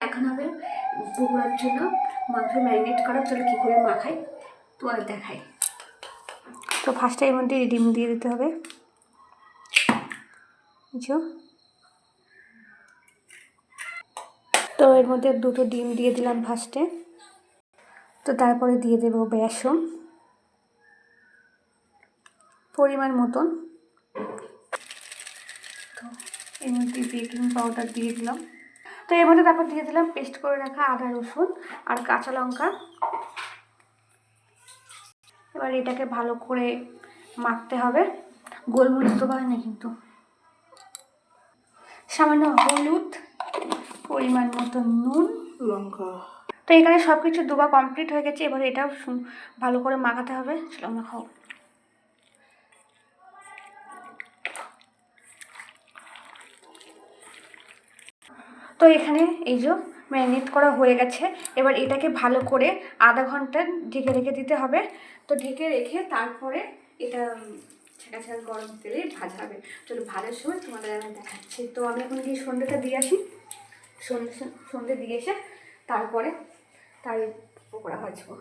এখন হবে পকোড়ার জন্য মাংস ম্যারিনেট করা। চলো কী করে মাখাই তোমাদের দেখাই। তো ফার্স্টে এর মধ্যে ডিম দিয়ে দিতে হবে, বুঝছো? তো এর মধ্যে 2টো ডিম দিয়ে দিলাম ফার্স্টে। তো তারপরে দিয়ে দেবো বেসন পরিমাণ মতন। তো এর মধ্যে বেকিং পাউডার দিয়ে দিলাম। তো এর মধ্যে তারপর দিয়ে দিলাম পেস্ট করে রাখা আদা রসুন আর কাঁচা লঙ্কা। এবার এটাকে ভালো করে মাখতে হবে। গোলমরিচ তো হয় না কিন্তু। সামান্য হলুদ, পরিমাণ মতো নুন, লঙ্কা। তো এখানে সব কিছু দুবার কমপ্লিট হয়ে গেছে। এবার এটাও ভালো করে মাখাতে হবে। চলো মাখাও। তো এখানে এই যে ম্যারিনেট করা হয়ে গেছে। এবার এটাকে ভালো করে আধা ঘন্টা ঢেকে রেখে দিতে হবে। তো ঢেকে রেখে তারপরে এটা ছেঁকা ছেঁকা গরম তেলে ভাজা হবে। চলো ভাজার সময় তোমাদের আমি দেখাচ্ছি। তো আমি এখন গিয়ে সন্ধ্যেটা দিয়ে আসি। সন্ধ্যে দিয়ে এসে তারপরে তার পকোড়া ভাজবো।